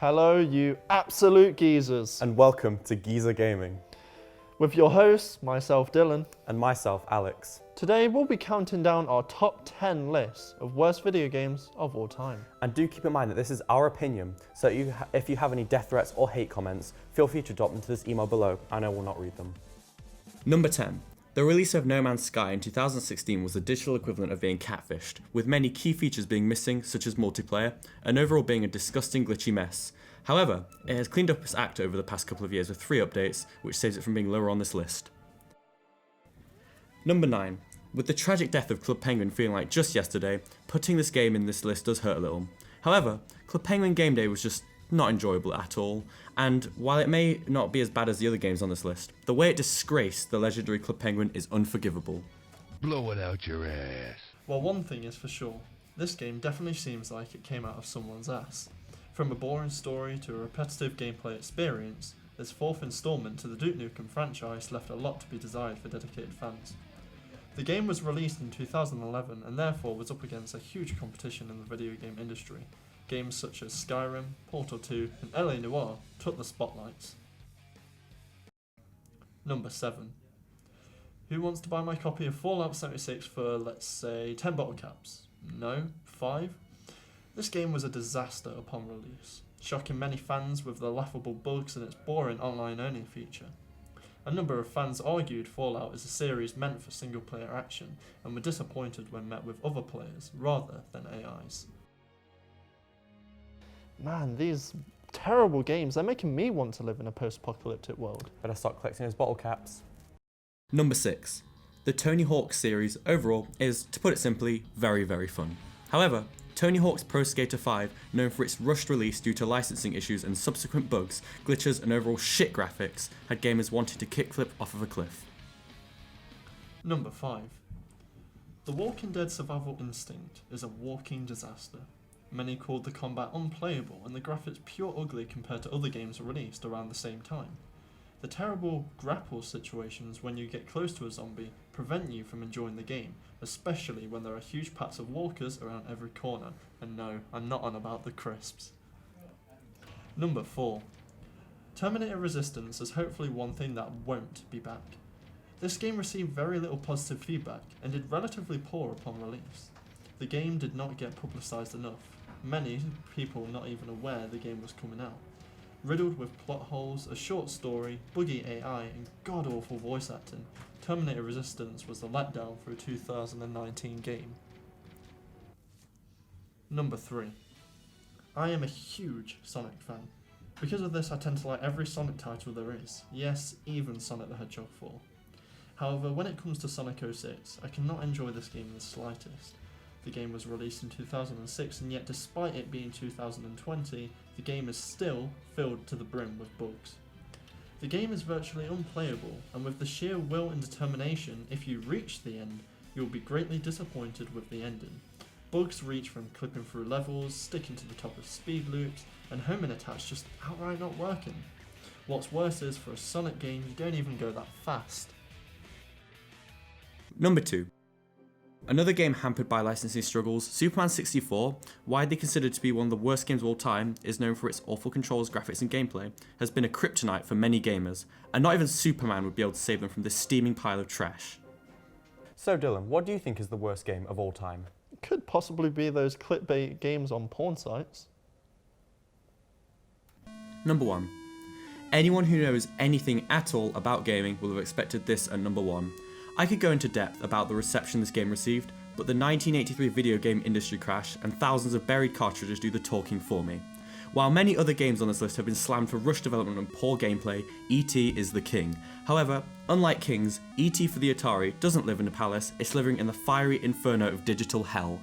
Hello, you absolute geezers. And welcome to GEEZER Gaming. With your hosts, myself Dylan. And myself Alex. Today we'll be counting down our top 10 lists of worst video games of all time. And do keep in mind that this is our opinion, so if you have any death threats or hate comments, feel free to drop them to this email below and I will not read them. Number 10. The release of No Man's Sky in 2016 was the digital equivalent of being catfished, with many key features being missing, such as multiplayer, and overall being a disgusting glitchy mess. However, it has cleaned up its act over the past couple of years with 3 updates, which saves it from being lower on this list. Number 9. With the tragic death of Club Penguin feeling like just yesterday, putting this game in this list does hurt a little. However, Club Penguin Game Day was just not enjoyable at all, and while it may not be as bad as the other games on this list, the way it disgraced the legendary Club Penguin is unforgivable. Blow it out your ass. Well, one thing is for sure, this game definitely seems like it came out of someone's ass. From a boring story to a repetitive gameplay experience, this 4th installment to the Duke Nukem franchise left a lot to be desired for dedicated fans. The game was released in 2011 and therefore was up against a huge competition in the video game industry. Games such as Skyrim, Portal 2 and LA Noire took the spotlights. Number 7. Who wants to buy my copy of Fallout 76 for, let's say, 10 bottle caps? No? 5? This game was a disaster upon release, shocking many fans with the laughable bugs and its boring online-only feature. A number of fans argued Fallout is a series meant for single-player action and were disappointed when met with other players rather than AIs. Man, these terrible games, they're making me want to live in a post-apocalyptic world. Better start collecting those bottle caps. Number 6. The Tony Hawk series overall is, to put it simply, very, very fun. However, Tony Hawk's Pro Skater 5, known for its rushed release due to licensing issues and subsequent bugs, glitches and overall shit graphics, had gamers wanting to kickflip off of a cliff. Number 5. The Walking Dead Survival Instinct is a walking disaster. Many called the combat unplayable and the graphics pure ugly compared to other games released around the same time. The terrible grapple situations when you get close to a zombie prevent you from enjoying the game, especially when there are huge packs of walkers around every corner, and no, I'm not on about the crisps. Number 4. Terminator Resistance is hopefully one thing that won't be back. This game received very little positive feedback and did relatively poor upon release. The game did not get publicised enough, many people not even aware the game was coming out. Riddled with plot holes, a short story, buggy AI and god-awful voice acting, Terminator Resistance was the letdown for a 2019 game. Number 3. I am a huge Sonic fan. Because of this I tend to like every Sonic title there is, yes, even Sonic the Hedgehog 4. However, when it comes to Sonic 06, I cannot enjoy this game in the slightest. The game was released in 2006 and yet despite it being 2020, the game is still filled to the brim with bugs. The game is virtually unplayable, and with the sheer will and determination, if you reach the end, you will be greatly disappointed with the ending. Bugs reach from clipping through levels, sticking to the top of speed loops, and homing attacks just outright not working. What's worse is, for a Sonic game, you don't even go that fast. Number 2. Another game hampered by licensing struggles, Superman 64, widely considered to be one of the worst games of all time, is known for its awful controls, graphics and gameplay, has been a kryptonite for many gamers, and not even Superman would be able to save them from this steaming pile of trash. So Dylan, what do you think is the worst game of all time? Could possibly be those clickbait games on porn sites. Number 1. Anyone who knows anything at all about gaming will have expected this at number 1. I could go into depth about the reception this game received, but the 1983 video game industry crash and thousands of buried cartridges do the talking for me. While many other games on this list have been slammed for rushed development and poor gameplay, E.T. is the king. However, unlike kings, E.T. for the Atari doesn't live in a palace, it's living in the fiery inferno of digital hell.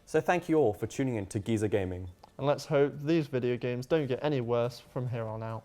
So thank you all for tuning in to GEEZER Gaming. And let's hope these video games don't get any worse from here on out.